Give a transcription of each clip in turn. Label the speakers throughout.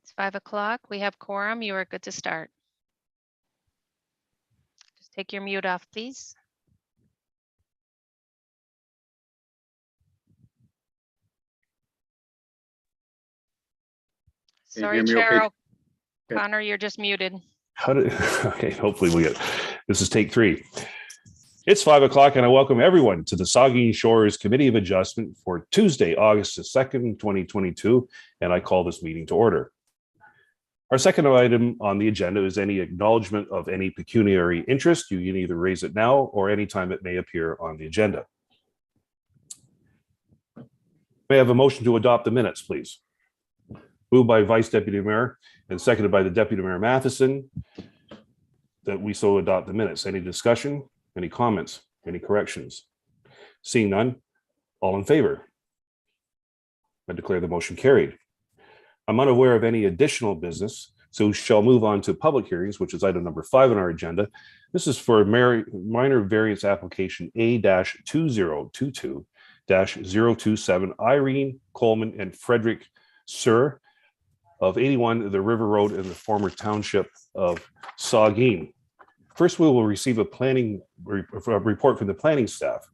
Speaker 1: It's 5 o'clock. We have quorum. You are good to start. Just take your mute off, please. Sorry, Chair O'Connor, you're just muted.
Speaker 2: Okay, hopefully we get, this is take 3. It's 5 o'clock and I welcome everyone to the Saugeen Shores Committee of Adjustment for Tuesday, August the 2nd, 2022, and I call this meeting to order. Our second item on the agenda is any acknowledgement of any pecuniary interest. You can either raise it now or anytime it may appear on the agenda. May I have a motion to adopt the minutes, please? Moved by Vice Deputy Mayor and seconded by the Deputy Mayor Matheson that we so adopt the minutes. Any discussion? Any comments? Any corrections? Seeing none, all in favor? I declare the motion carried. I'm unaware of any additional business, so shall move on to public hearings, which is item number 5 on our agenda. This is for minor variance application A-2022-027 Irene Coleman and Frederick Sir of 81 the River Road in the former township of Saugeen. First, we will receive a report from the planning staff.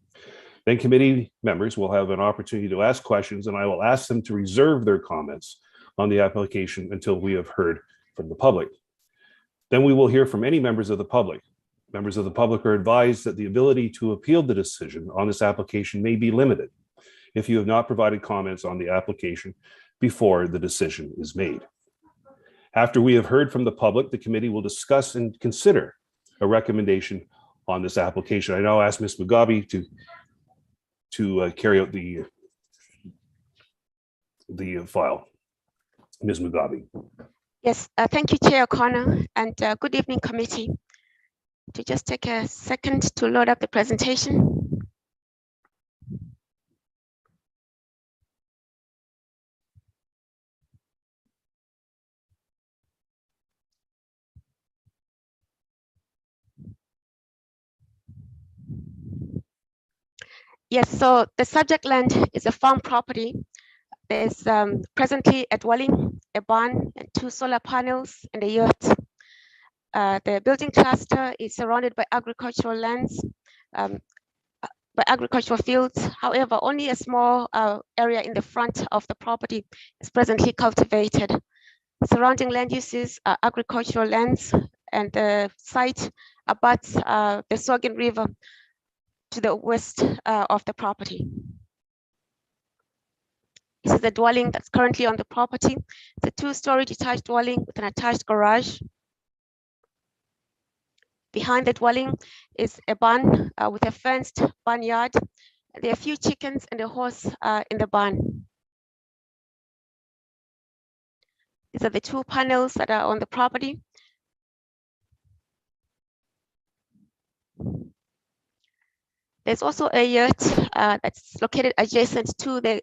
Speaker 2: Then committee members will have an opportunity to ask questions, and I will ask them to reserve their comments on the application until we have heard from the public. Then we will hear from any members of the public. Members of the public are advised that the ability to appeal the decision on this application may be limited if you have not provided comments on the application before the decision is made. After we have heard from the public, the committee will discuss and consider a recommendation on this application. I now ask Ms. Mugabe to carry out the file. Ms. Mugabe.
Speaker 3: Yes, thank you, Chair O'Connor, and good evening, committee. To just take a second to load up the presentation. Yes, so the subject land is a farm property. There's presently a dwelling, a barn, and 2 solar panels and a yurt. The building cluster is surrounded by agricultural lands, by agricultural fields. However, only a small area in the front of the property is presently cultivated. Surrounding land uses are agricultural lands, and the site abuts the Saugeen River to the west of the property. This is the dwelling that's currently on the property. It's a 2-story detached dwelling with an attached garage. Behind the dwelling is a barn with a fenced barnyard. There are a few chickens and a horse in the barn. These are the 2 panels that are on the property. There's also a yurt that's located adjacent to the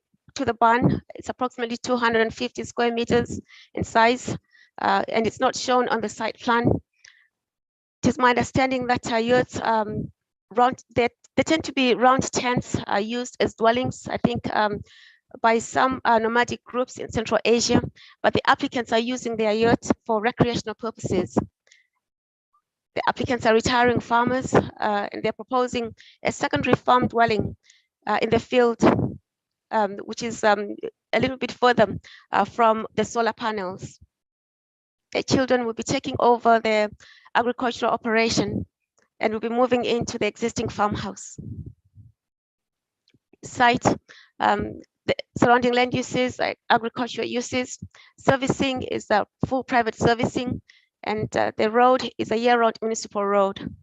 Speaker 3: barn. It's approximately 250 square meters in size, and it's not shown on the site plan. It is my understanding that yurts, they tend to be round tents used as dwellings, I think, by some nomadic groups in Central Asia, but the applicants are using their yurts for recreational purposes. The applicants are retiring farmers, and they're proposing a secondary farm dwelling in the field, which is a little bit further from the solar panels. The children will be taking over the agricultural operation and will be moving into the existing farmhouse. Site, the surrounding land uses, like agricultural uses. Servicing is a full private servicing, and the road is a year-round municipal road.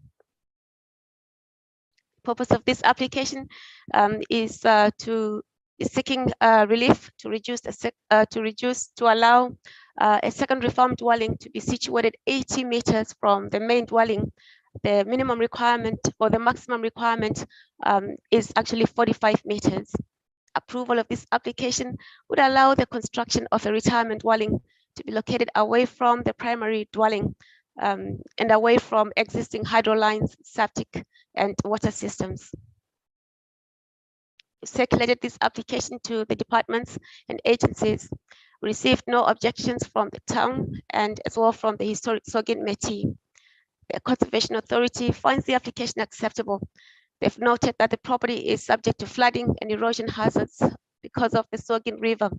Speaker 3: Purpose of this application is seeking relief to allow a secondary farm dwelling to be situated 80 meters from the main dwelling. The minimum requirement or the maximum requirement is actually 45 meters. Approval of this application would allow the construction of a retirement dwelling to be located away from the primary dwelling and away from existing hydro lines, septic, and water systems. Circulated this application to the departments and agencies. We received no objections from the town and as well from the historic Saugeen Métis. The Conservation Authority finds the application acceptable. They've noted that the property is subject to flooding and erosion hazards because of the Saugeen River,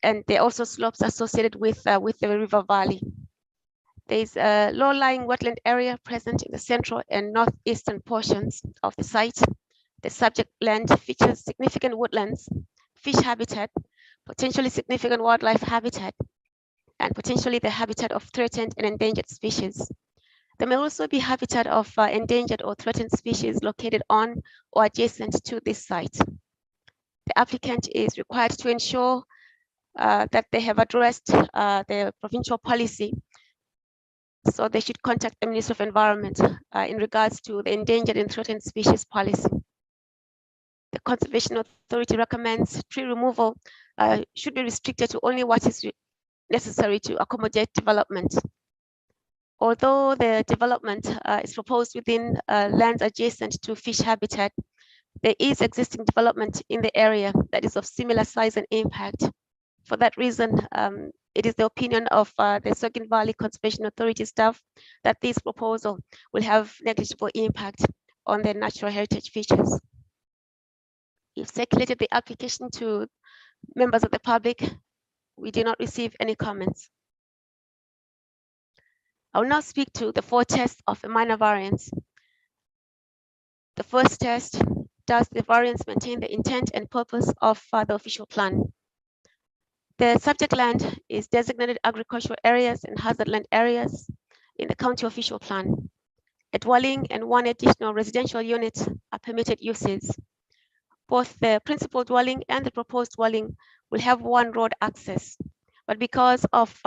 Speaker 3: and there are also slopes associated with the river valley. There is a low-lying wetland area present in the central and northeastern portions of the site. The subject land features significant woodlands, fish habitat, potentially significant wildlife habitat, and potentially the habitat of threatened and endangered species. There may also be habitat of endangered or threatened species located on or adjacent to this site. The applicant is required to ensure that they have addressed their provincial policy. So they should contact the Ministry of Environment in regards to the endangered and threatened species policy. The Conservation Authority recommends tree removal should be restricted to only what is necessary to accommodate development. Although the development is proposed within lands adjacent to fish habitat, there is existing development in the area that is of similar size and impact. For that reason, it is the opinion of the Saugeen Valley Conservation Authority staff that this proposal will have negligible impact on the natural heritage features. We've circulated the application to members of the public. We did not receive any comments. I will now speak to the 4 tests of a minor variance. The first test, does the variance maintain the intent and purpose of the official plan? The subject land is designated agricultural areas and hazard land areas in the county official plan. A dwelling and 1 additional residential unit are permitted uses. Both the principal dwelling and the proposed dwelling will have 1 road access, but because of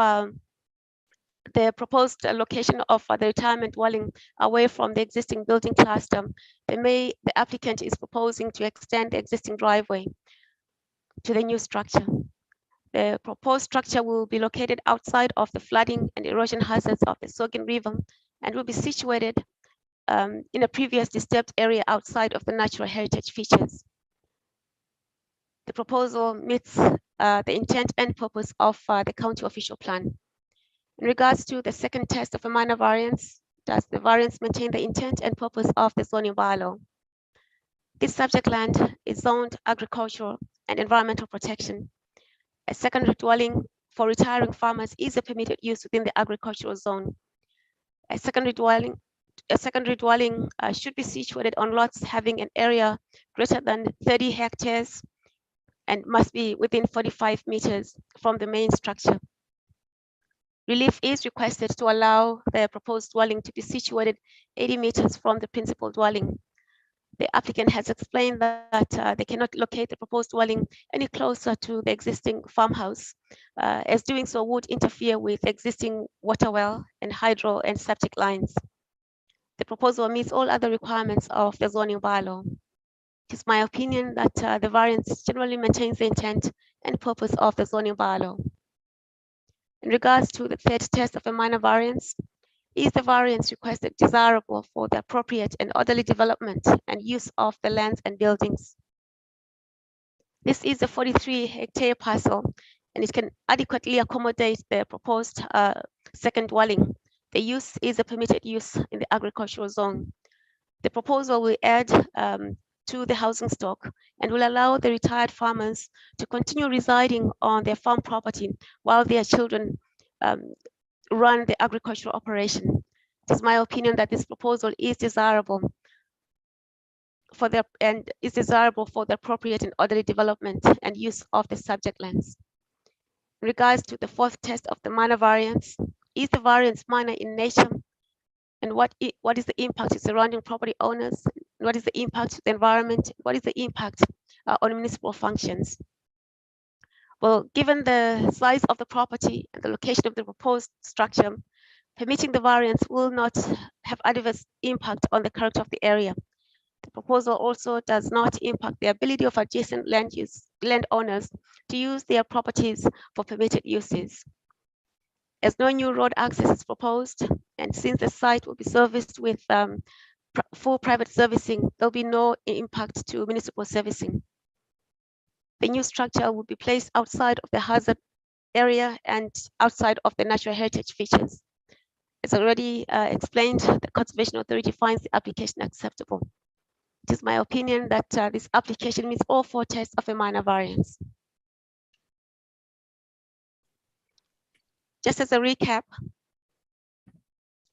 Speaker 3: the proposed location of the retirement dwelling away from the existing building cluster, the applicant is proposing to extend the existing driveway to the new structure. The proposed structure will be located outside of the flooding and erosion hazards of the Saugeen River and will be situated in a previous disturbed area outside of the natural heritage features. The proposal meets the intent and purpose of the county official plan. In regards to the second test of a minor variance, does the variance maintain the intent and purpose of the zoning bylaw? This subject land is zoned agricultural and environmental protection. A secondary dwelling for retiring farmers is a permitted use within the agricultural zone. A secondary dwelling should be situated on lots having an area greater than 30 hectares and must be within 45 meters from the main structure. Relief is requested to allow the proposed dwelling to be situated 80 meters from the principal dwelling. The applicant has explained that they cannot locate the proposed dwelling any closer to the existing farmhouse, as doing so would interfere with existing water well and hydro and septic lines. The proposal meets all other requirements of the zoning bylaw. It is my opinion that the variance generally maintains the intent and purpose of the zoning bylaw. In regards to the third test of a minor variance, is the variance requested desirable for the appropriate and orderly development and use of the lands and buildings? This is a 43-hectare parcel and it can adequately accommodate the proposed second dwelling. The use is a permitted use in the agricultural zone. The proposal will add to the housing stock and will allow the retired farmers to continue residing on their farm property while their children run the agricultural operation. It is my opinion that this proposal is desirable for the appropriate and orderly development and use of the subject lands. In regards to the fourth test of the minor variance, is the variance minor in nature? And what is the impact to surrounding property owners? What is the impact to the environment? What is the impact on municipal functions? Well, given the size of the property and the location of the proposed structure, permitting the variance will not have adverse impact on the character of the area. The proposal also does not impact the ability of adjacent landowners to use their properties for permitted uses. As no new road access is proposed, and since the site will be serviced with full private servicing, there'll be no impact to municipal servicing. The new structure will be placed outside of the hazard area and outside of the natural heritage features. As already explained, the Conservation Authority finds the application acceptable. It is my opinion that this application meets all 4 tests of a minor variance. Just as a recap,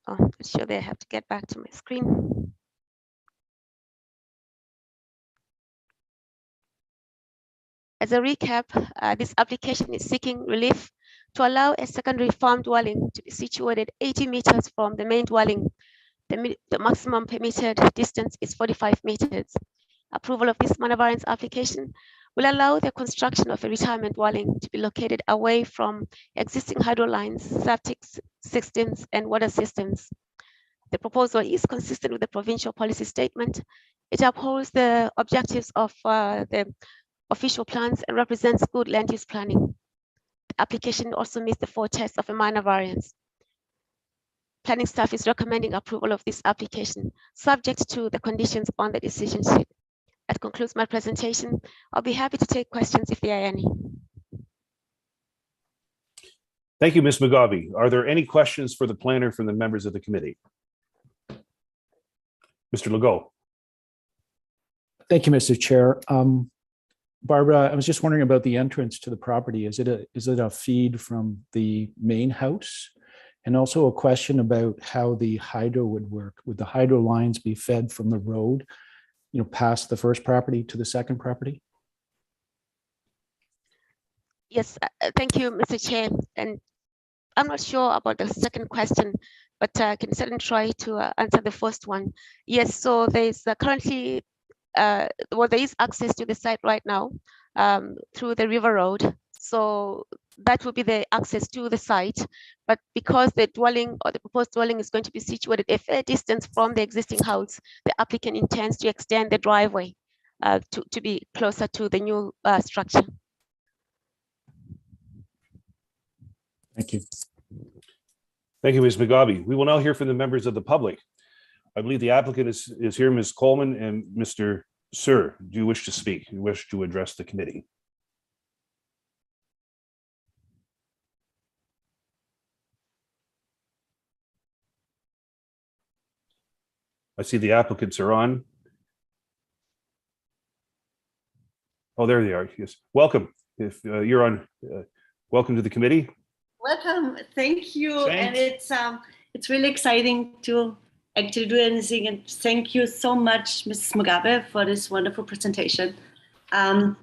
Speaker 3: I'm sure they have to get back to my screen. As a recap, this application is seeking relief to allow a secondary farm dwelling to be situated 80 meters from the main dwelling. The maximum permitted distance is 45 meters. Approval of this minor variance application will allow the construction of a retirement dwelling to be located away from existing hydro lines, septic systems, and water systems. The proposal is consistent with the provincial policy statement. It upholds the objectives of the official plans and represents good land use planning. The application also meets the 4 tests of a minor variance. Planning staff is recommending approval of this application, subject to the conditions on the decision sheet. That concludes my presentation. I'll be happy to take questions if there are any.
Speaker 2: Thank you, Ms. Mugabe. Are there any questions for the planner from the members of the committee? Mr. Legault.
Speaker 4: Thank you, Mr. Chair. Barbara, I was just wondering about the entrance to the property. Is it a feed from the main house? And also a question about how the hydro would work. Would the hydro lines be fed from the road, past the first property to the second property?
Speaker 3: Yes, thank you, Mr. Chair. And I'm not sure about the second question, but I can certainly try to answer the first one. Yes, so there's currently, there is access to the site right now through the river road. So that will be the access to the site. But because the dwelling or the proposed dwelling is going to be situated a fair distance from the existing house, the applicant intends to extend the driveway to be closer to the new structure.
Speaker 4: Thank you.
Speaker 2: Thank you, Ms. Mugabe. We will now hear from the members of the public. I believe the applicant is here, Ms. Coleman and Mr. Sir. Do you wish to speak? Do you wish to address the committee? I see the applicants are on. Oh, there they are. Yes. Welcome. If you're on, welcome to the committee.
Speaker 5: Welcome. Thank you. Thanks. And it's really exciting to actually do anything. And thank you so much, Mrs. Mugabe, for this wonderful presentation. So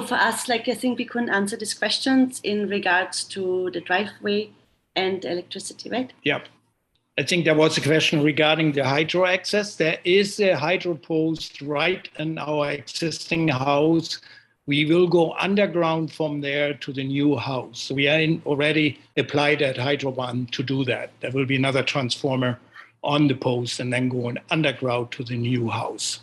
Speaker 5: for us, I think we can answer these questions in regards to the driveway and electricity, right?
Speaker 6: Yep. I think there was a question regarding the hydro access. There is a hydro post right in our existing house. We will go underground from there to the new house. So we are already applied at Hydro One to do that. There will be another transformer on the post and then going underground to the new house.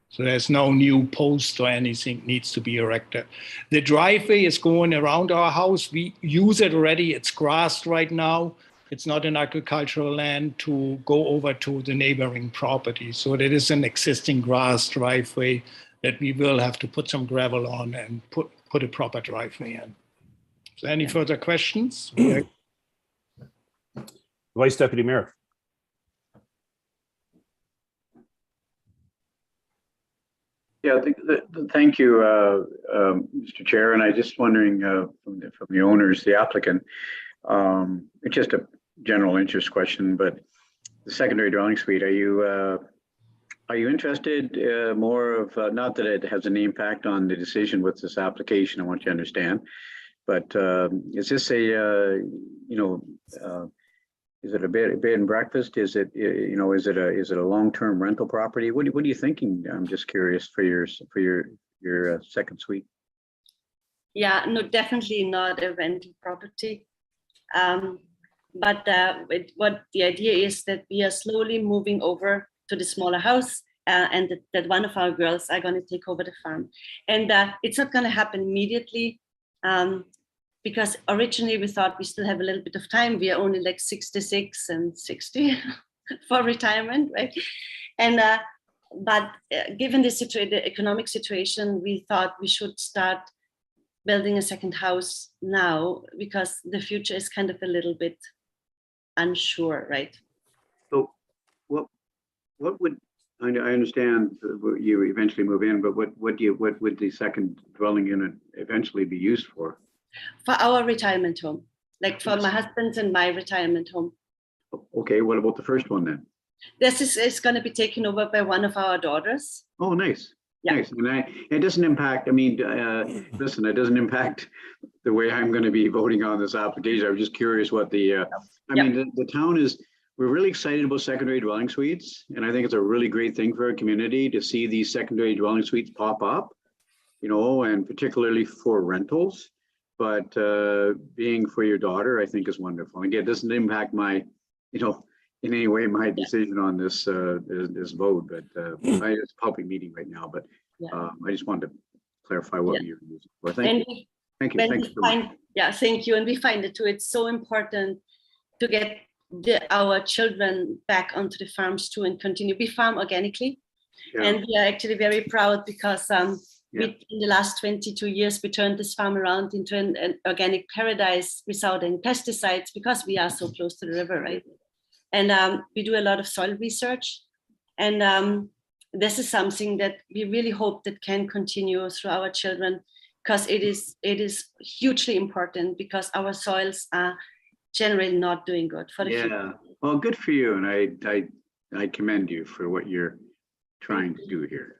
Speaker 6: So there's no new post or anything needs to be erected. The driveway is going around our house. We use it already. It's grassed right now. It's not an agricultural land to go over to the neighboring property. So it is an existing grass driveway that we will have to put some gravel on and put a proper driveway in. So any further questions?
Speaker 2: Vice Deputy Mayor.
Speaker 7: Yeah, thank you, Mr. Chair. And I just wondering from the owners, the applicant, it's just a general interest question, but the secondary dwelling suite, are you interested more of, not that it has an impact on the decision with this application, I want you to understand, but is this a, is it a bed and breakfast? Is it, is it a long-term rental property? What are you thinking? I'm just curious for your second suite.
Speaker 5: Yeah, no, definitely not a rental property. But what the idea is that we are slowly moving over to the smaller house and that one of our girls are going to take over the farm. And it's not going to happen immediately because originally we thought we still have a little bit of time. We are only like 66 and 60 for retirement, right? And But given the economic situation, we thought we should start building a second house now because the future is kind of a little bit unsure, right?
Speaker 7: So what would, I understand you eventually move in, but what would the second dwelling unit eventually be used for?
Speaker 5: For our retirement home, like for my husband's and my retirement home.
Speaker 7: Okay, what about the first one then?
Speaker 5: This is going to be taken over by one of our daughters.
Speaker 7: Oh, nice.
Speaker 5: Yeah.
Speaker 7: Nice. And it doesn't impact, I mean, listen, it doesn't impact the way I'm going to be voting on this application. I was just curious what the, I mean, the town is, we're really excited about secondary dwelling suites. And I think it's a really great thing for our community to see these secondary dwelling suites pop up, you know, and particularly for rentals. But being for your daughter, I think is wonderful. Again, it doesn't impact my, you know, in any way my decision on this this vote, but it's a public meeting right now. But I just wanted to clarify what you're using for. Thank you. Thank you.
Speaker 5: Yeah, thank you. And we find it too. It's so important to get our children back onto the farms too and continue. We farm organically, and we are actually very proud because in the last 22 years we turned this farm around into an organic paradise without any pesticides because we are so close to the river, right? And we do a lot of soil research. And this is something that we really hope that can continue through our children because it is hugely important because our soils are generally not doing good for the future.
Speaker 7: Well, good for you. And I commend you for what you're trying to do here.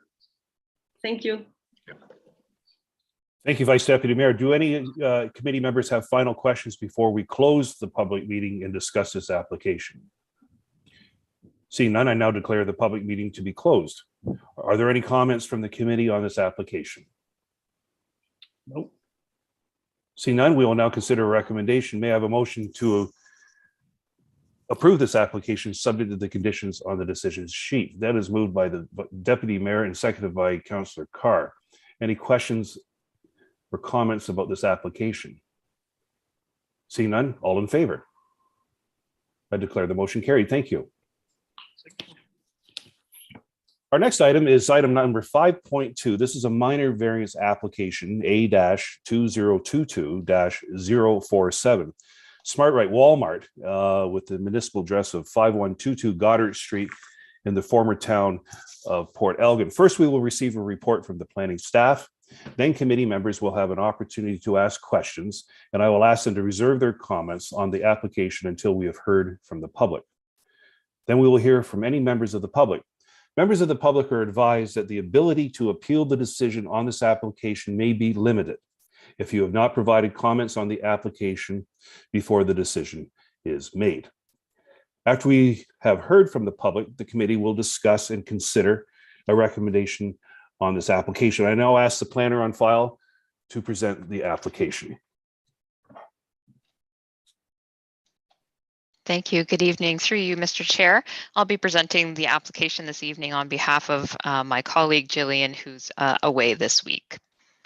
Speaker 5: Thank you.
Speaker 2: Thank you, Vice Deputy Mayor. Do any committee members have final questions before we close the public meeting and discuss this application? Seeing none, I now declare the public meeting to be closed. Are there any comments from the committee on this application?
Speaker 6: Nope.
Speaker 2: Seeing none, we will now consider a recommendation. May I have a motion to approve this application subject to the conditions on the decision sheet? That is moved by the Deputy Mayor and seconded by Councillor Carr. Any questions or comments about this application? Seeing none, all in favor? I declare the motion carried. Thank you. Our next item is item number 5.2. This is a minor variance application A-2022-047. Smart Right Walmart with the municipal address of 5122 Goddard Street in the former town of Port Elgin. First, we will receive a report from the planning staff. Then committee members will have an opportunity to ask questions, and I will ask them to reserve their comments on the application until we have heard from the public. Then we will hear from any members of the public. Members of the public are advised that the ability to appeal the decision on this application may be limited if you have not provided comments on the application before the decision is made. After we have heard from the public, the committee will discuss and consider a recommendation on this application. I now ask the planner on file to present the application.
Speaker 1: Thank you. Good evening. Through you, Mr. Chair. I'll be presenting the application this evening on behalf of my colleague Jillian, who's away this week.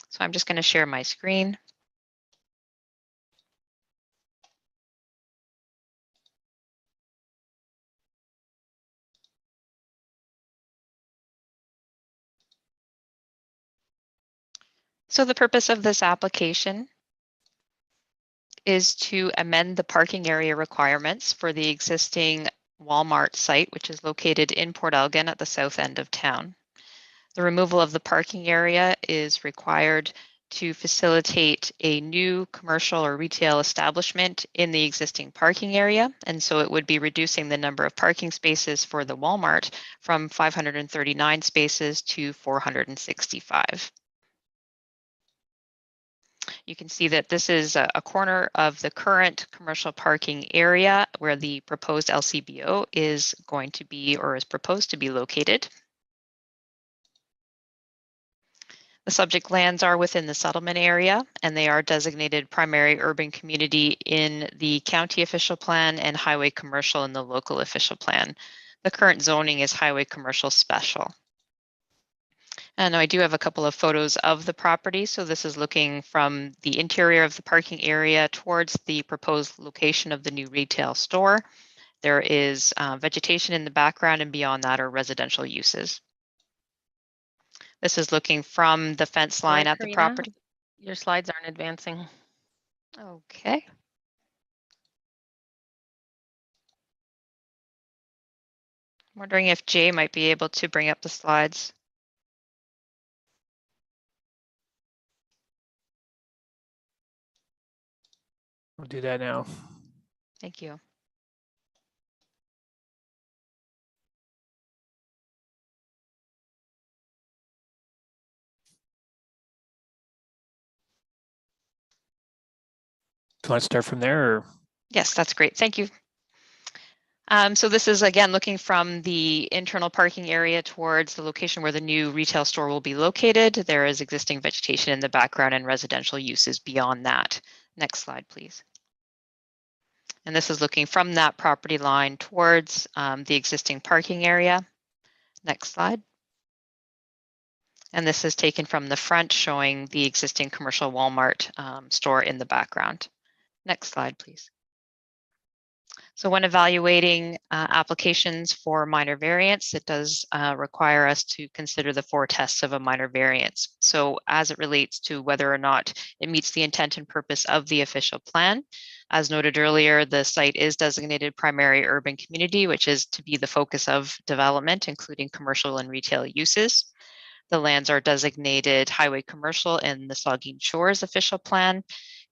Speaker 1: So I'm just going to share my screen. So the purpose of this application is to amend the parking area requirements for the existing Walmart site, which is located in Port Elgin at the south end of town. The removal of the parking area is required to facilitate a new commercial or retail establishment in the existing parking area. And so it would be reducing the number of parking spaces for the Walmart from 539 spaces to 465. You can see that this is a corner of the current commercial parking area where the proposed LCBO is going to be or is proposed to be located. The subject lands are within the settlement area and they are designated primary urban community in the county official plan and highway commercial in the local official plan. The current zoning is highway commercial special. And I do have a couple of photos of the property. So this is looking from the interior of the parking area towards the proposed location of the new retail store. There is vegetation in the background, and beyond that are residential uses. This is looking from the fence line
Speaker 8: Sorry,
Speaker 1: at the
Speaker 8: Karina,
Speaker 1: property.
Speaker 8: your slides aren't advancing.
Speaker 1: Okay. I'm wondering if Jay might be able to bring up the slides.
Speaker 9: I'll do that now.
Speaker 1: Thank you.
Speaker 9: Do you want to start from there, or?
Speaker 1: Yes, that's great. Thank you. So this is again looking from the internal parking area towards the location where the new retail store will be located. There is existing vegetation in the background and residential uses beyond that. Next slide, please. And this is looking from that property line towards the existing parking area. Next slide. And this is taken from the front, showing the existing commercial Walmart store in the background. Next slide, please. So when evaluating applications for minor variance, it does require us to consider the 4 tests of a minor variance. So as it relates to whether or not it meets the intent and purpose of the official plan, as noted earlier, the site is designated primary urban community, which is to be the focus of development, including commercial and retail uses. The lands are designated highway commercial in the Saugeen Shores official plan,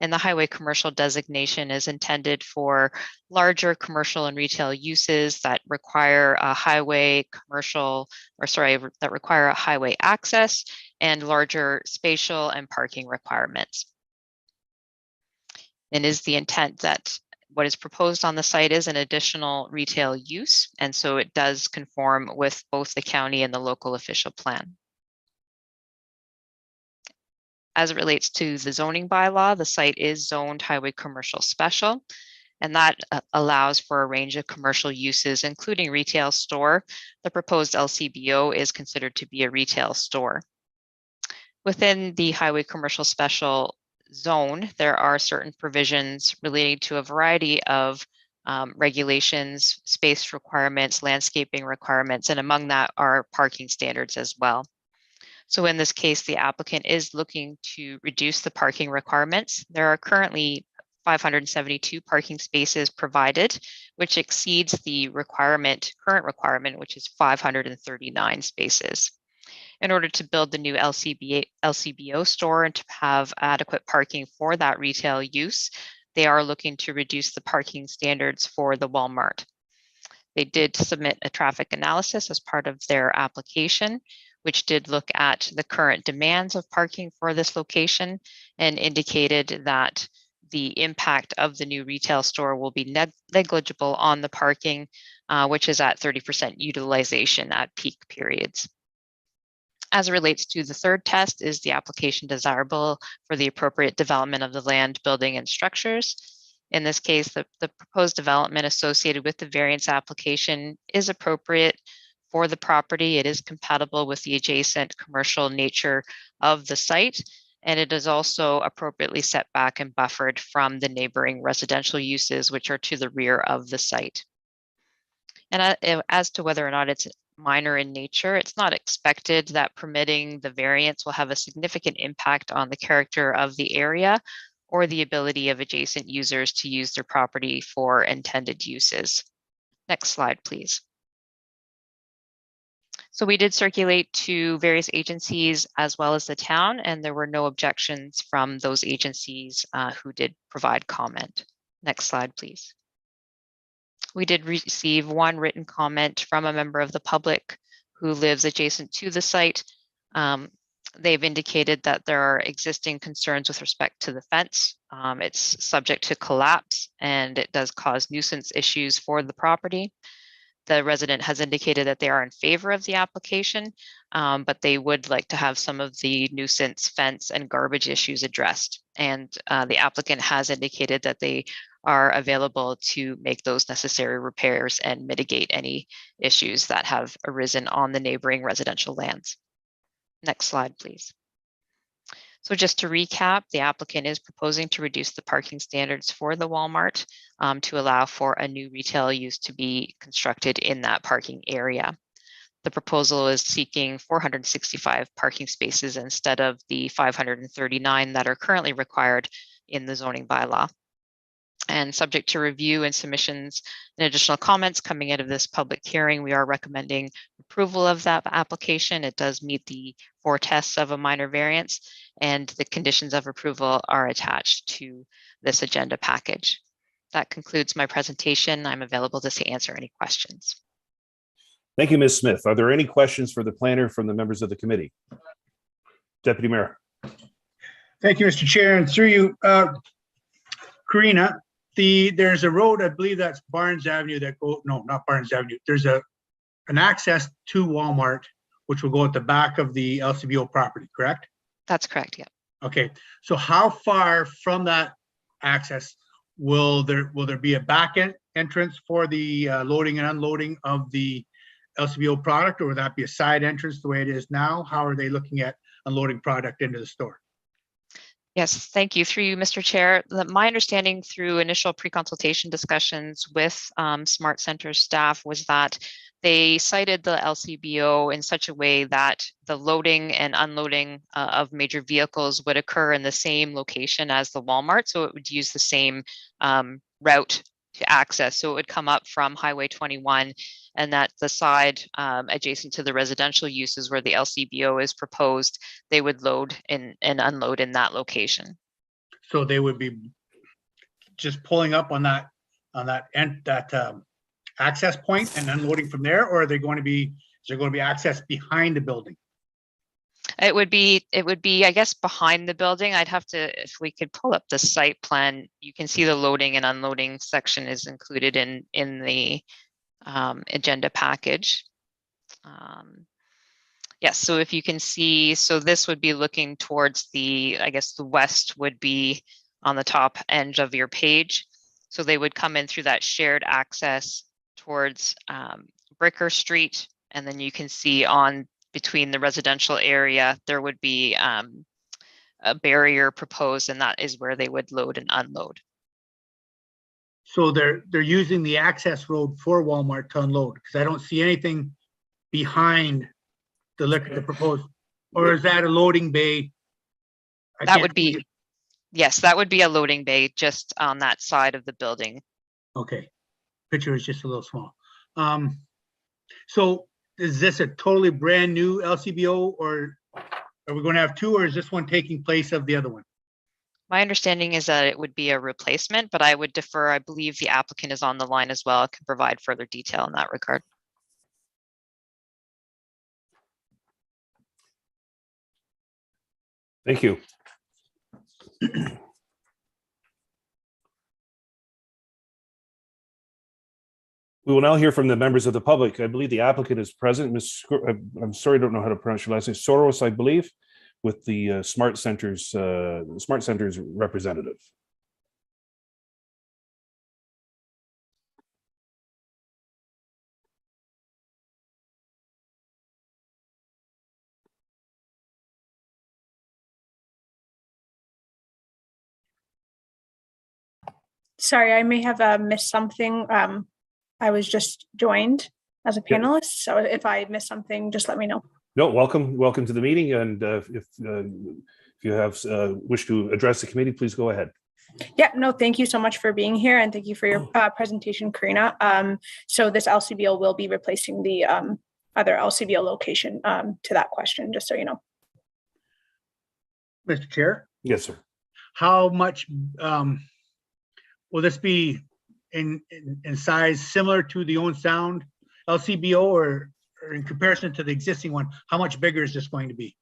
Speaker 1: and the highway commercial designation is intended for larger commercial and retail uses that require a highway commercial, or sorry, that require a highway access and larger spatial and parking requirements. And is the intent that what is proposed on the site is an additional retail use, and so it does conform with both the county and the local official plan. As it relates to the zoning bylaw, the site is zoned highway commercial special, and that allows for a range of commercial uses, including retail store. The proposed LCBO is considered to be a retail store. Within the highway commercial special zone, there are certain provisions relating to a variety of regulations, space requirements, landscaping requirements, and among that are parking standards as well. So in this case, the applicant is looking to reduce the parking requirements. There are currently 572 parking spaces provided, which exceeds the current requirement, which is 539 spaces. In order to build the new LCBO store and to have adequate parking for that retail use, they are looking to reduce the parking standards for the Walmart. They did submit a traffic analysis as part of their application, which did look at the current demands of parking for this location and indicated that the impact of the new retail store will be negligible on the parking, which is at 30% utilization at peak periods. As it relates to the third test, is the application desirable for the appropriate development of the land, building, and structures? In this case, the proposed development associated with the variance application is appropriate for the property. It is compatible with the adjacent commercial nature of the site, and it is also appropriately set back and buffered from the neighboring residential uses, which are to the rear of the site. And as to whether or not it's minor in nature, it's not expected that permitting the variance will have a significant impact on the character of the area or the ability of adjacent users to use their property for intended uses. Next slide, please. So we did circulate to various agencies as well as the town, and there were no objections from those agencies who did provide comment. Next slide, please. We did receive one written comment from a member of the public who lives adjacent to the site. They've indicated that there are existing concerns with respect to the fence. It's subject to collapse and it does cause nuisance issues for the property. The resident has indicated that they are in favor of the application, but they would like to have some of the nuisance, fence, and garbage issues addressed. And the applicant has indicated that they are available to make those necessary repairs and mitigate any issues that have arisen on the neighboring residential lands. Next slide, please. So just to recap, the applicant is proposing to reduce the parking standards for the Walmart to allow for a new retail use to be constructed in that parking area. The proposal is seeking 465 parking spaces instead of the 539 that are currently required in the zoning bylaw. And subject to review and submissions and additional comments coming out of this public hearing, we are recommending approval of that application. It does meet the 4 tests of a minor variance, and the conditions of approval are attached to this agenda package. That concludes my presentation. I'm available to answer any questions.
Speaker 2: Thank you, Ms. Smith. Are there any questions for the planner from the members of the committee? Deputy Mayor.
Speaker 10: Thank you, Mr. Chair, and through you, Karina, there's a road, I believe that's Barnes Avenue that go, no, not Barnes Avenue. There's an access to Walmart, which will go at the back of the LCBO property, correct?
Speaker 1: That's correct, yeah.
Speaker 10: Okay, so how far from that access will there be a back end entrance for the loading and unloading of the LCBO product, or would that be a side entrance the way it is now? How are they looking at unloading product into the store?
Speaker 1: Yes, thank you. Through you, Mr. Chair. My understanding through initial pre-consultation discussions with Smart Center staff was that they cited the LCBO in such a way that the loading and unloading of major vehicles would occur in the same location as the Walmart. So it would use the same route to access. So it would come up from Highway 21, and that the side adjacent to the residential uses where the LCBO is proposed, they would load and unload in that location.
Speaker 10: So they would be just pulling up on that access point and unloading from there, or are they going to be, is there going to be access behind the building?
Speaker 1: It would be, I guess, behind the building. I'd have to, if we could pull up the site plan, you can see the loading and unloading section is included in the agenda package. Yes, so if you can see, so this would be looking towards the, I guess the west would be on the top end of your page. So they would come in through that shared access towards Bricker Street, and then you can see on between the residential area, there would be a barrier proposed, and that is where they would load and unload.
Speaker 10: So they're using the access road for Walmart to unload, because I don't see anything behind the proposed, or is that a loading bay?
Speaker 1: That would be, yes, that would be a loading bay just on that side of the building.
Speaker 10: Okay, picture is just a little small. So is this a totally brand new LCBO, or are we going to have 2, or is this one taking place of the other one?
Speaker 1: My understanding is that it would be a replacement, but I would defer. I believe the applicant is on the line as well, can provide further detail in that regard.
Speaker 2: Thank you. We will now hear from the members of the public. I believe the applicant is present. I'm sorry, I don't know how to pronounce your last name. Soros, I believe, with the Smart Center's representative.
Speaker 11: Sorry, I may have missed something. I was just joined as a panelist, so if I missed something, just let me know.
Speaker 2: No, welcome to the meeting, and if you have wish to address the committee, please go ahead.
Speaker 11: Yeah, no, thank you so much for being here, and thank you for your presentation, Karina. So this LCBO will be replacing the other LCBO location to that question, just so you know.
Speaker 10: Mr. Chair?
Speaker 2: Yes, sir.
Speaker 10: How much will this be in size similar to the Owen Sound LCBO, or in comparison to the existing one, how much bigger is this going to be?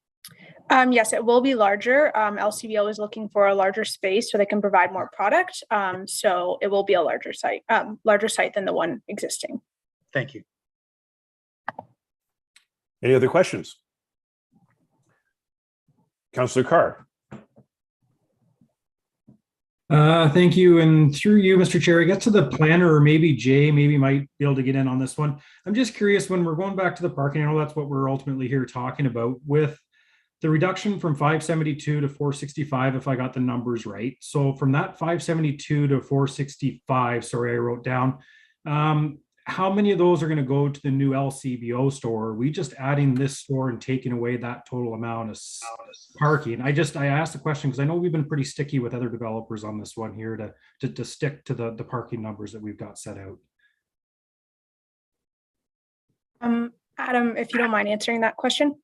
Speaker 11: Yes, it will be larger. LCBO is looking for a larger space so they can provide more product. So it will be a larger site than the one existing.
Speaker 10: Thank you.
Speaker 2: Any other questions? Councillor Carr.
Speaker 12: Thank you. And through you, Mr. Chair, I guess to the planner, or maybe Jay, maybe might be able to get in on this one. I'm just curious, when we're going back to the parking, I know that's what we're ultimately here talking about, with the reduction from 572 to 465, if I got the numbers right. So from that 572 to 465, sorry, I wrote down, how many of those are going to go to the new LCBO store? Are we just adding this store and taking away that total amount of parking? I asked the question because I know we've been pretty sticky with other developers on this one here to stick to the parking numbers that we've got set out.
Speaker 11: Adam, if you don't mind answering that question.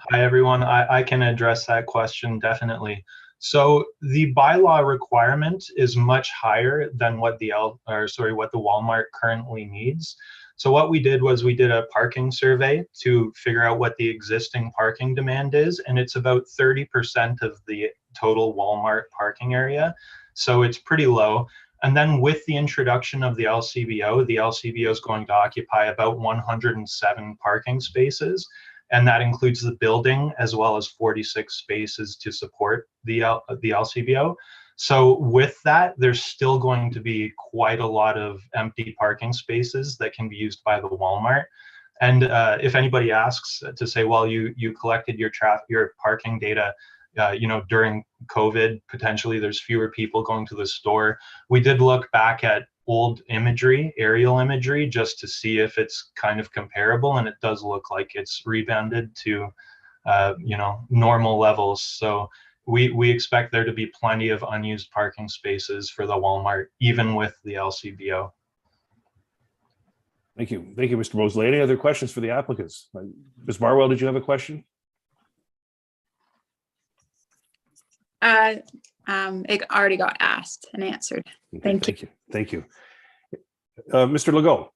Speaker 13: Hi, everyone. I can address that question definitely. So the bylaw requirement is much higher than what the Walmart currently needs. So what we did was we did a parking survey to figure out what the existing parking demand is, and it's about 30% of the total Walmart parking area. So it's pretty low. And then with the introduction of the LCBO is going to occupy about 107 parking spaces. And that includes the building as well as 46 spaces to support the LCBO. So with that, there's still going to be quite a lot of empty parking spaces that can be used by the Walmart. And if anybody asks to say, well, you collected your parking data, during COVID, potentially there's fewer people going to the store. We did look back at old imagery, aerial imagery, just to see if it's kind of comparable, and it does look like it's rebounded to normal levels. So we expect there to be plenty of unused parking spaces for the Walmart, even with the LCBO.
Speaker 2: Thank you, Mr. Mosley. Any other questions for the applicants? Ms. Barwell, did you have a question?
Speaker 14: It already got asked and answered.
Speaker 2: Okay, thank you. Mr. Legault.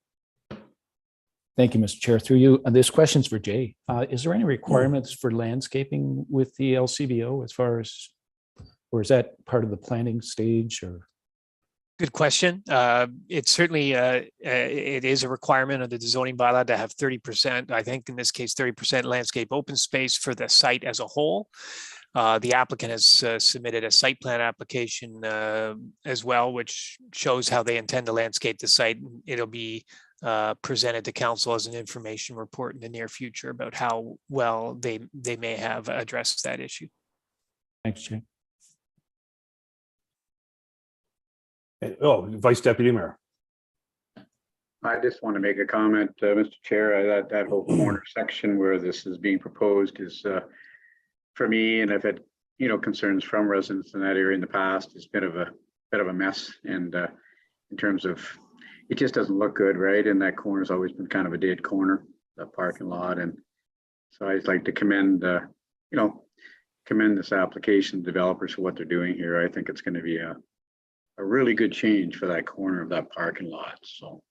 Speaker 4: Thank you, Mr. Chair. Through you, this question's for Jay. Is there any requirements for landscaping with the LCBO as far as, or is that part of the planning stage? Or
Speaker 9: Good question. It's certainly it is a requirement of the zoning bylaw to have 30%. I think in this case 30% landscape open space for the site as a whole. The applicant has submitted a site plan application as well, which shows how they intend to landscape the site. It'll be presented to council as an information report in the near future about how well they may have addressed that issue.
Speaker 4: Thanks, Jay.
Speaker 2: Vice Deputy Mayor.
Speaker 7: I just want to make a comment, Mr. Chair. That whole corner section where this is being proposed is, for me, and I've had concerns from residents in that area in the past, it's been a bit of a mess, and in terms of it just doesn't look good, right? And that corner's always been kind of a dead corner, that parking lot, and so I'd like to commend this application developers for what they're doing here. I think it's going to be a really good change for that corner of that parking lot. So,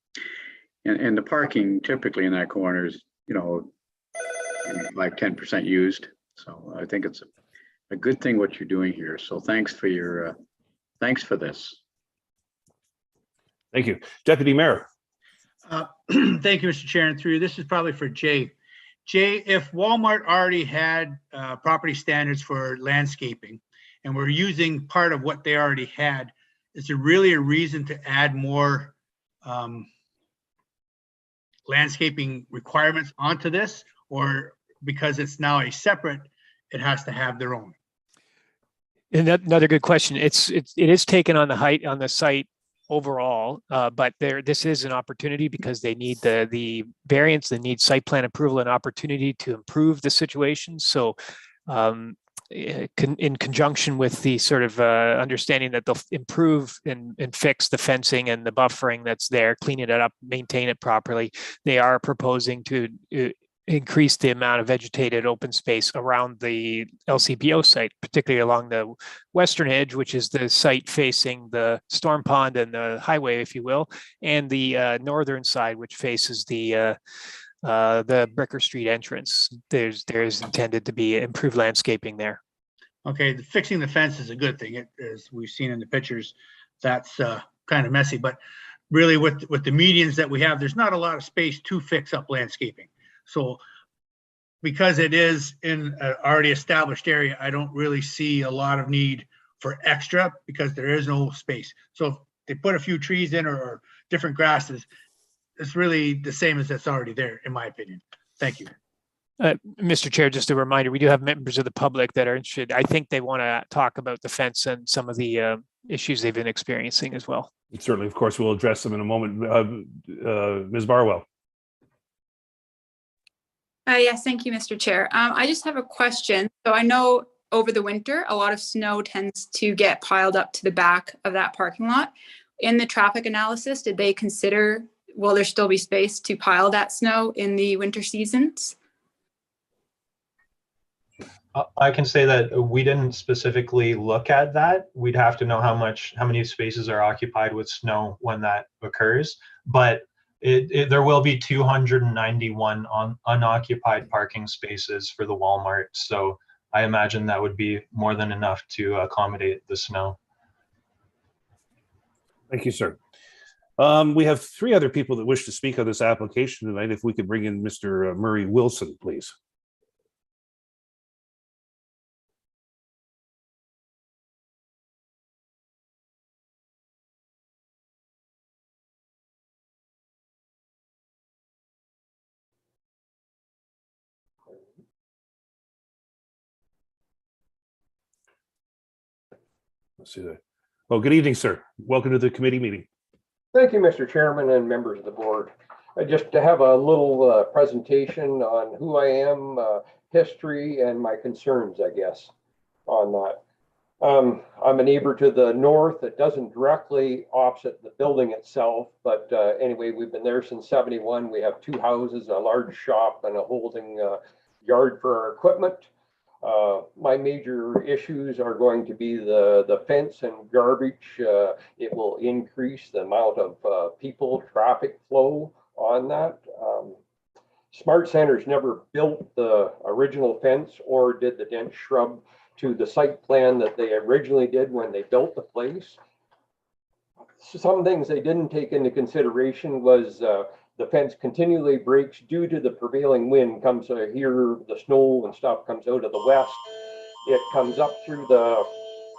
Speaker 7: and the parking typically in that corner is like 10% used. So I think it's a good thing what you're doing here. So thanks for this.
Speaker 2: Thank you. Deputy Mayor.
Speaker 10: Thank you, Mr. Chair. And through you, this is probably for Jay. Jay, if Walmart already had property standards for landscaping and we're using part of what they already had, is there really a reason to add more landscaping requirements onto this, or because it's now a separate, it has to have their own?
Speaker 9: And another good question. It is taken on the height on the site overall, but this is an opportunity because they need the variance, they need site plan approval and opportunity to improve the situation. So in conjunction with the sort of understanding that they'll improve and fix the fencing and the buffering that's there, clean it up, maintain it properly, they are proposing to increase the amount of vegetated open space around the LCBO site, particularly along the western edge, which is the site facing the storm pond and the highway, if you will, and the northern side, which faces the Bricker Street entrance. There's intended to be improved landscaping there.
Speaker 10: Okay, fixing the fence is a good thing. As we've seen in the pictures, that's kind of messy, but really with the medians that we have, there's not a lot of space to fix up landscaping. So because it is in an already established area, I don't really see a lot of need for extra because there is no space. So if they put a few trees in or different grasses, it's really the same as that's already there, in my opinion. Thank you.
Speaker 9: Mr. Chair, just a reminder, we do have members of the public that are interested. I think they want to talk about the fence and some of the issues they've been experiencing as well.
Speaker 2: Certainly, of course, we'll address them in a moment. Ms. Barwell.
Speaker 14: Yes, thank you, Mr. Chair. I just have a question. So I know over the winter, a lot of snow tends to get piled up to the back of that parking lot. In the traffic analysis, did they consider, will there still be space to pile that snow in the winter seasons?
Speaker 13: I can say that we didn't specifically look at that. We'd have to know how many spaces are occupied with snow when that occurs. But there will be 291 unoccupied parking spaces for the Walmart. So I imagine that would be more than enough to accommodate the snow.
Speaker 2: Thank you, sir. We have 3 other people that wish to speak on this application tonight. If we could bring in Mr. Murray Wilson, please. Let's see that. Well, good evening, sir. Welcome to the committee meeting.
Speaker 15: Thank you, Mr. Chairman and members of the board. Just to have a little presentation on who I am, history, and my concerns, I guess, on that. I'm a neighbor to the north. It doesn't directly opposite the building itself, but anyway, we've been there since '71. We have 2 houses, a large shop, and a holding yard for our equipment. My major issues are going to be the fence and garbage. It will increase the amount of people, traffic flow on that. Smart Centers never built the original fence or did the dense shrub to the site plan that they originally did when they built the place. Some things they didn't take into consideration was the fence continually breaks due to the prevailing wind. Comes here, the snow and stuff comes out of the west. It comes up through the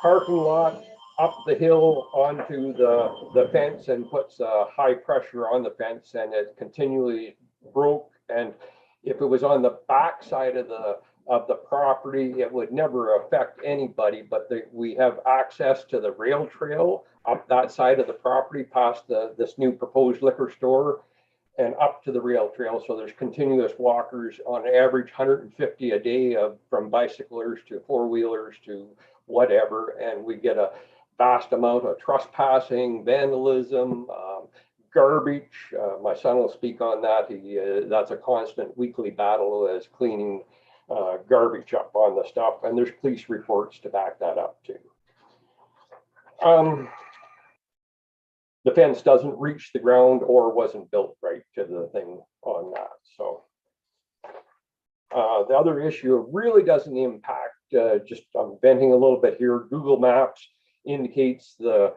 Speaker 15: parking lot, up the hill onto the fence and puts high pressure on the fence, and it continually broke. And if it was on the back side of the property, it would never affect anybody, but we have access to the rail trail up that side of the property past this new proposed liquor store and up to the rail trail. So there's continuous walkers, on average 150 a day, from bicyclers to 4-wheelers to whatever. And we get a vast amount of trespassing, vandalism, garbage. My son will speak on that. That's a constant weekly battle, as cleaning garbage up on the stuff. And there's police reports to back that up too. The fence doesn't reach the ground or wasn't built right to the thing on that. So the other issue really doesn't impact, just I'm venting a little bit here. Google Maps indicates the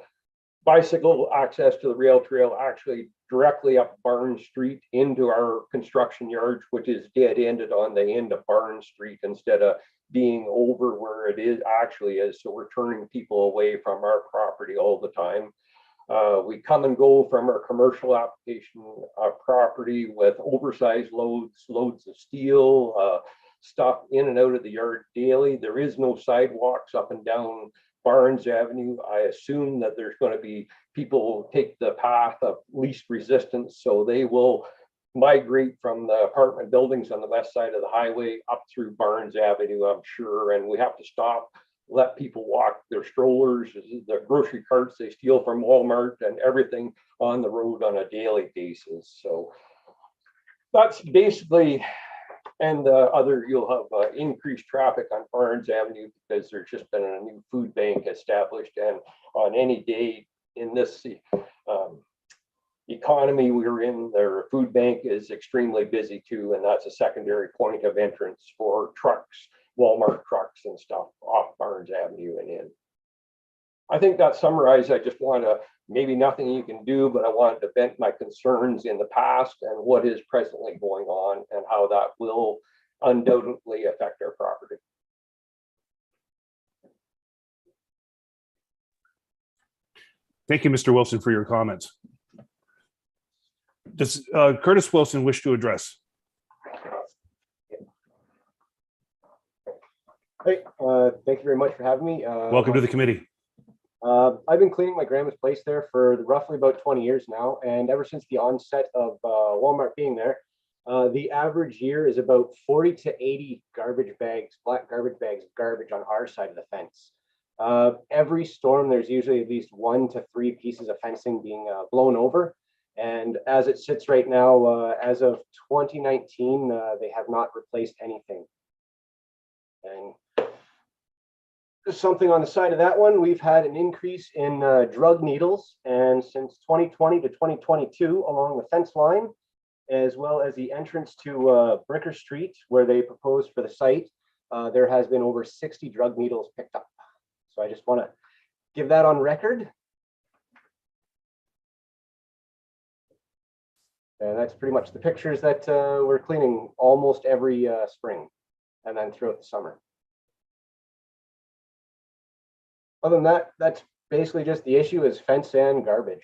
Speaker 15: bicycle access to the rail trail actually directly up Barn Street into our construction yard, which is dead ended on the end of Barn Street instead of being over where it is actually is. So we're turning people away from our property all the time. We come and go from our commercial application property with oversized loads of steel, stuff in and out of the yard daily. There is no sidewalks up and down Barnes Avenue. I assume that there's going to be people take the path of least resistance, so they will migrate from the apartment buildings on the west side of the highway up through Barnes Avenue, I'm sure, and we have to stop, let people walk their strollers, the grocery carts they steal from Walmart, and everything on the road on a daily basis. So that's basically, and you'll have increased traffic on Barnes Avenue because there's just been a new food bank established, and on any day in this economy we're in, their food bank is extremely busy too, and that's a secondary point of entrance for trucks, Walmart trucks and stuff off Barnes Avenue and in. I think that summarized. I just want to, maybe nothing you can do, but I wanted to vent my concerns in the past and what is presently going on and how that will undoubtedly affect our property.
Speaker 2: Thank you, Mr. Wilson, for your comments. Does Curtis Wilson wish to address?
Speaker 16: Hey, thank you very much for having me.
Speaker 2: Welcome to the committee.
Speaker 16: I've been cleaning my grandma's place there for roughly about 20 years now. And ever since the onset of Walmart being there, the average year is about 40 to 80 garbage bags, black garbage bags of garbage on our side of the fence. Every storm, there's usually at least 1 to 3 pieces of fencing being blown over. And as it sits right now, as of 2019, they have not replaced anything. And just something on the side of that one, we've had an increase in drug needles. And since 2020 to 2022, along the fence line, as well as the entrance to Bricker Street, where they proposed for the site, there has been over 60 drug needles picked up. So I just want to give that on record. And that's pretty much the pictures that we're cleaning almost every spring and then throughout the summer. Other than that, that's basically just the issue is fence and garbage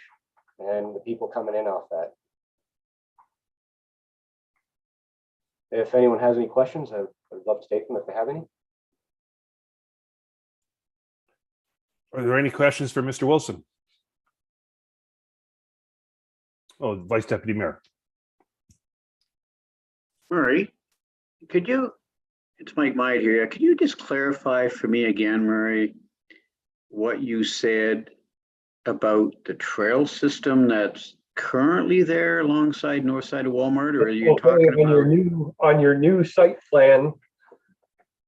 Speaker 16: and the people coming in off that. If anyone has any questions, I would love to take them if they have any.
Speaker 2: Are there any questions for Mr. Wilson? Oh, Vice Deputy Mayor.
Speaker 7: Murray, could you, it's Mike Mead here. Could you just clarify for me again, Murray, what you said about the trail system that's currently there alongside north side of Walmart, or are you talking about
Speaker 15: on your new site plan?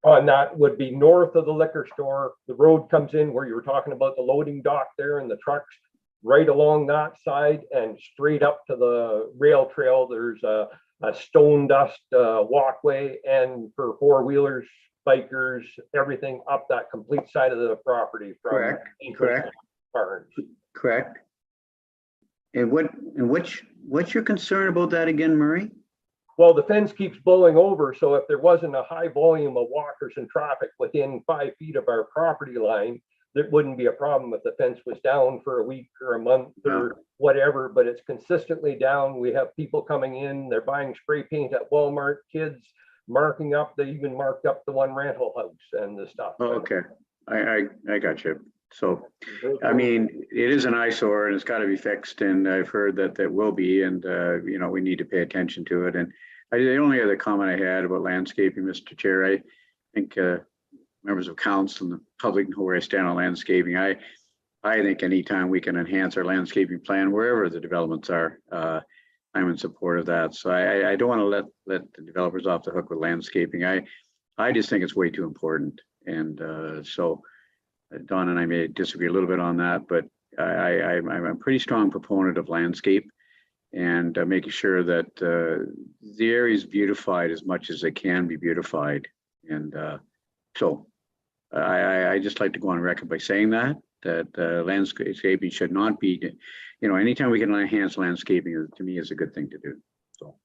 Speaker 15: On that would be north of the liquor store. The road comes in where you were talking about the loading dock there and the trucks right along that side and straight up to the rail trail. There's a stone dust walkway, and for four-wheelers, bikers, everything up that complete side of the property. From
Speaker 7: Correct. And what's your concern about that again, Murray?
Speaker 15: Well, the fence keeps blowing over, so if there wasn't a high volume of walkers and traffic within 5 feet of our property line, there wouldn't be a problem if the fence was down for a week or a month or whatever, but it's consistently down. We have people coming in, they're buying spray paint at Walmart, kids marking up, they even marked up the one rental house and the stuff.
Speaker 7: Oh, okay, I got you. So, I mean, it is an eyesore and it's got to be fixed, and I've heard that that will be, and you know, we need to pay attention to it. And the only other comment I had about landscaping, Mr. Chair, I think members of council and the public know where I stand on landscaping. I think anytime we can enhance our landscaping plan, wherever the developments are, I'm in support of that. So I don't want to let the developers off the hook with landscaping. I just think it's way too important. And so Don and I may disagree a little bit on that, but I'm a pretty strong proponent of landscape and making sure that the area is beautified as much as it can be beautified. And so I just like to go on record by saying that landscaping should not be, you know, anytime we can enhance landscaping, to me, is a good thing to do. So.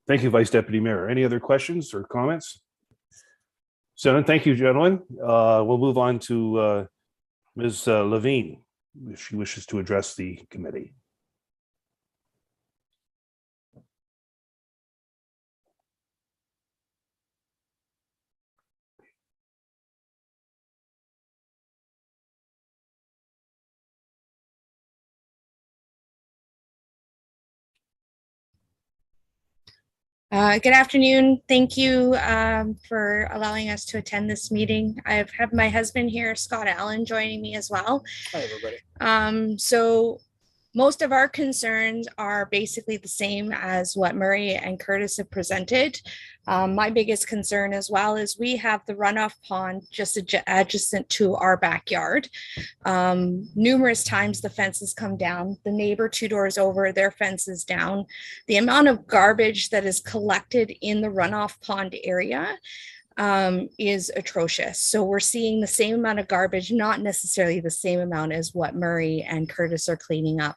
Speaker 2: Thank you, Vice Deputy Mayor. Any other questions or comments? So thank you, gentlemen. We'll move on to Ms. Levine, if she wishes to address the committee.
Speaker 17: Good afternoon. Thank you for allowing us to attend this meeting. I have my husband here, Scott Allen, joining me as well.
Speaker 18: Hi, everybody.
Speaker 17: So most of our concerns are basically the same as what Murray and Curtis have presented. My biggest concern as well is we have the runoff pond just adjacent to our backyard. Numerous times the fences come down. The neighbor 2 doors over, their fence is down. The amount of garbage that is collected in the runoff pond area is atrocious. So we're seeing the same amount of garbage, not necessarily the same amount as what Murray and Curtis are cleaning up.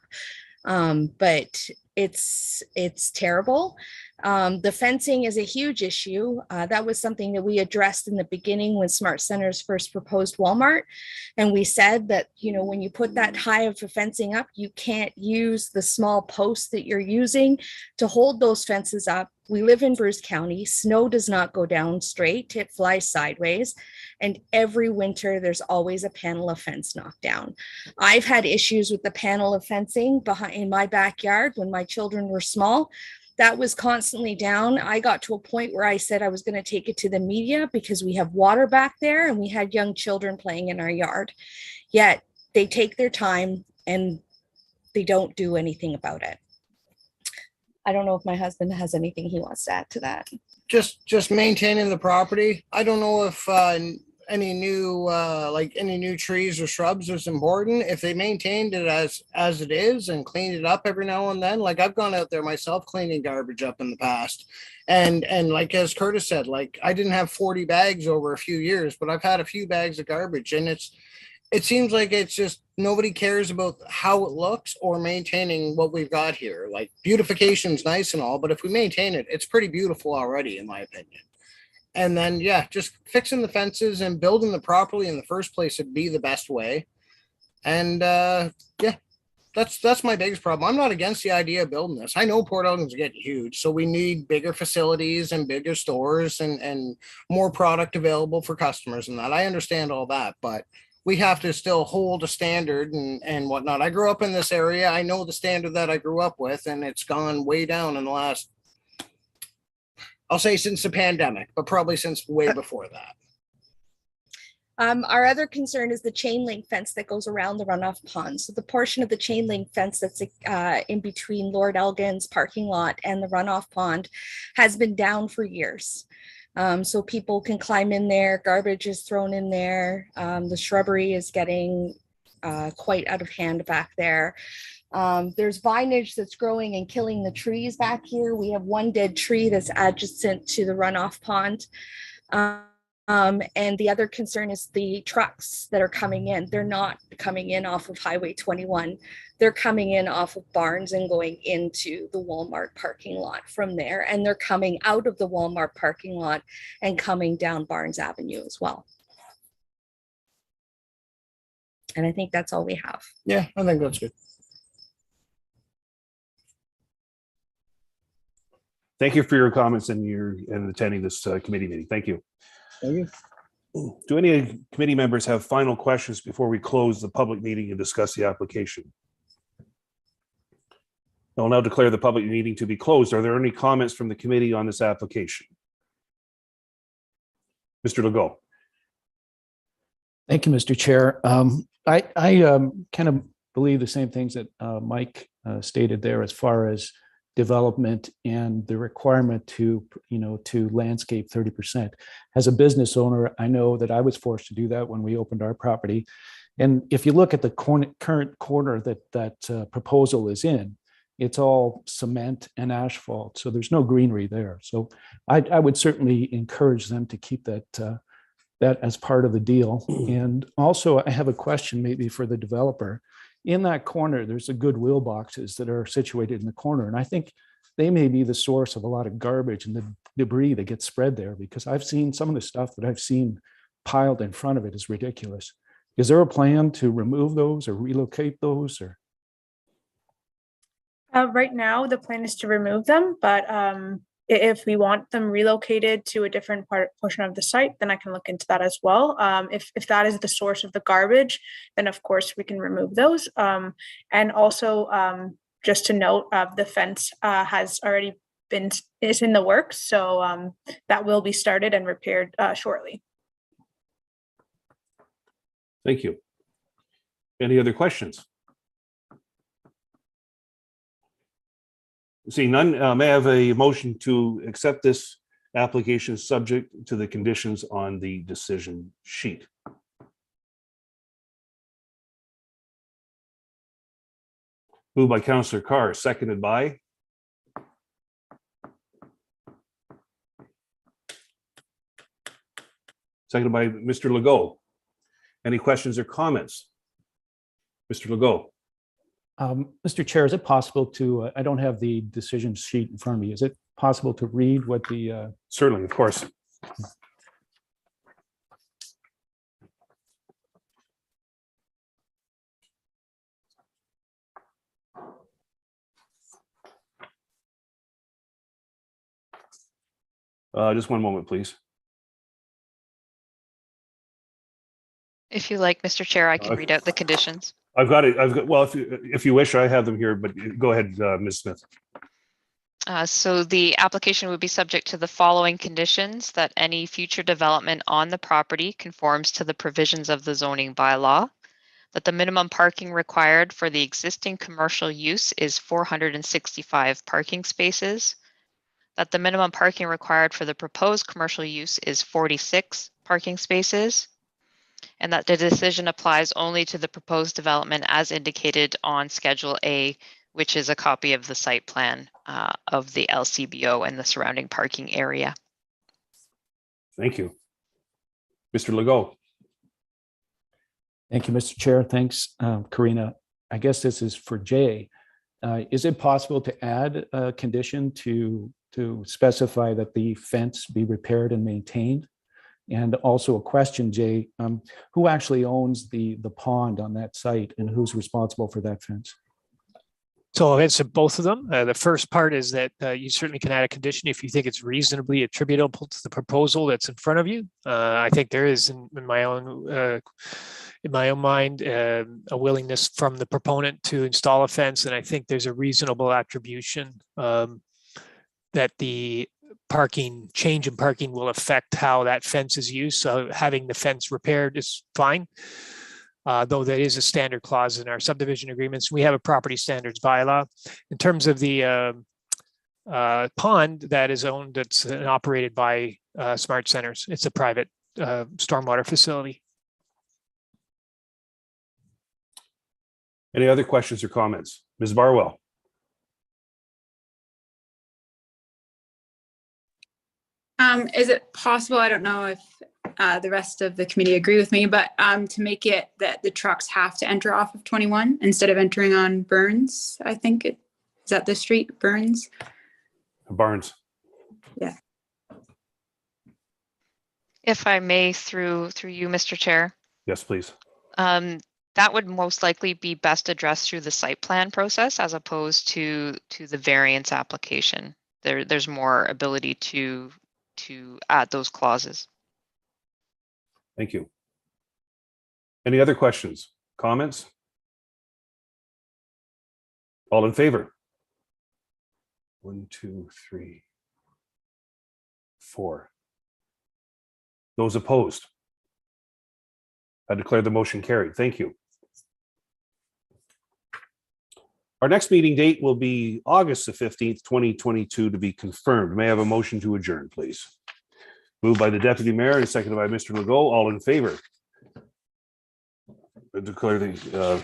Speaker 17: But it's terrible. The fencing is a huge issue. That was something that we addressed in the beginning when Smart Centers first proposed Walmart. And we said that, you know, when you put that high of a fencing up, you can't use the small posts that you're using to hold those fences up. We live in Bruce County. Snow does not go down straight, it flies sideways. And every winter, there's always a panel of fence knocked down. I've had issues with the panel of fencing behind in my backyard when my children were small. That was constantly down. I got to a point where I said I was going to take it to the media because we have water back there and we had young children playing in our yard. Yet they take their time and they don't do anything about it. I don't know if my husband has anything he wants to add to that.
Speaker 19: Just maintaining the property. I don't know if any new trees or shrubs is important. If they maintained it as it is and cleaned it up every now and then, like I've gone out there myself cleaning garbage up in the past, and like as Curtis said, like I didn't have 40 bags over a few years, but I've had a few bags of garbage, and it seems like it's just nobody cares about how it looks or maintaining what we've got here. Like beautification's nice and all, but if we maintain it, it's pretty beautiful already, in my opinion. And then, yeah, just fixing the fences and building them properly in the first place would be the best way. And yeah, that's my biggest problem. I'm not against the idea of building this. I know Port Elgin's getting huge, so we need bigger facilities and bigger stores and more product available for customers and that. I understand all that, but we have to still hold a standard and whatnot. I grew up in this area. I know the standard that I grew up with, and it's gone way down in the last, I'll say since the pandemic, but probably since way before that.
Speaker 17: Our other concern is the chain link fence that goes around the runoff pond. So the portion of the chain link fence that's in between Lord Elgin's parking lot and the runoff pond has been down for years. So people can climb in there, garbage is thrown in there. The shrubbery is getting quite out of hand back there. There's vinage that's growing and killing the trees back here. We have one dead tree that's adjacent to the runoff pond. And the other concern is the trucks that are coming in. They're not coming in off of Highway 21. They're coming in off of Barnes and going into the Walmart parking lot from there. And they're coming out of the Walmart parking lot and coming down Barnes Avenue as well. And I think that's all we have.
Speaker 19: Yeah, I think that's good.
Speaker 2: Thank you for your comments and attending this committee meeting. Thank you.
Speaker 19: Thank
Speaker 2: you. Do any committee members have final questions before we close the public meeting and discuss the application? I will now declare the public meeting to be closed. Are there any comments from the committee on this application? Mr. Legault.
Speaker 4: Thank you, Mr. Chair. I kind of believe the same things that Mike stated there as far as development and the requirement to landscape 30%. As a business owner, I know that I was forced to do that when we opened our property. And if you look at the current corner that proposal is in, it's all cement and asphalt. So there's no greenery there. So I would certainly encourage them to keep that as part of the deal. And also I have a question maybe for the developer. In that corner, there's the Goodwill boxes that are situated in the corner. And I think they may be the source of a lot of garbage and the debris that gets spread there, because I've seen some of the stuff that I've seen piled in front of it is ridiculous. Is there a plan to remove those or relocate those? Or
Speaker 11: right now, the plan is to remove them, but if we want them relocated to a different portion of the site, then I can look into that as well. If that is the source of the garbage, then of course we can remove those. And also, just to note, the fence has already is in the works, so that will be started and repaired shortly.
Speaker 2: Thank you. Any other questions? Seeing none, may I have a motion to accept this application subject to the conditions on the decision sheet? Moved by Councillor Carr, seconded by? Seconded by Mr. Legault. Any questions or comments? Mr. Legault.
Speaker 4: Mr. Chair, is it possible to, I don't have the decision sheet in front of me. Is it possible to read what the,
Speaker 2: Certainly, of course. Just one moment, please.
Speaker 1: If you like, Mr. Chair, I can read out the conditions.
Speaker 2: I've got it. Well, if you wish, I have them here, but go ahead, Ms. Smith.
Speaker 1: So the application would be subject to the following conditions: that any future development on the property conforms to the provisions of the zoning bylaw, that the minimum parking required for the existing commercial use is 465 parking spaces, that the minimum parking required for the proposed commercial use is 46 parking spaces, and that the decision applies only to the proposed development as indicated on Schedule A, which is a copy of the site plan of the LCBO and the surrounding parking area.
Speaker 2: Thank you. Mr. Legault.
Speaker 4: thank you, Mr. Chair. Thanks, Karina. I guess this is for Jay. Is it possible to add a condition to specify that the fence be repaired and maintained? And also a question, Jay, who actually owns the pond on that site and who's responsible for that fence?
Speaker 9: So it's both of them. The first part is that you certainly can add a condition if you think it's reasonably attributable to the proposal that's in front of you. I think there is in my own mind a willingness from the proponent to install a fence, and I think there's a reasonable attribution that the change in parking will affect how that fence is used. So having the fence repaired is fine. Though there is a standard clause in our subdivision agreements. We have a property standards bylaw. In terms of the pond that is owned, that's operated by Smart Centers. It's a private stormwater facility.
Speaker 2: Any other questions or comments? Ms. Barwell.
Speaker 14: Is it possible, I don't know if the rest of the committee agree with me, but to make it that the trucks have to enter off of 21 instead of entering on Burns, I think is that the street, Burns?
Speaker 2: Barnes.
Speaker 14: Yeah.
Speaker 1: If I may, through you, Mr. Chair.
Speaker 2: Yes, please.
Speaker 1: That would most likely be best addressed through the site plan process as opposed to the variance application. There's more ability to add those clauses.
Speaker 2: Thank you. Any other questions, comments? All in favor? 1, 2, 3, 4. Those opposed? I declare the motion carried. Thank you. Our next meeting date will be August the 15th, 2022 to be confirmed. May I have a motion to adjourn, please? Moved by the Deputy Mayor and seconded by Mr. Legault. All in favor? I declare the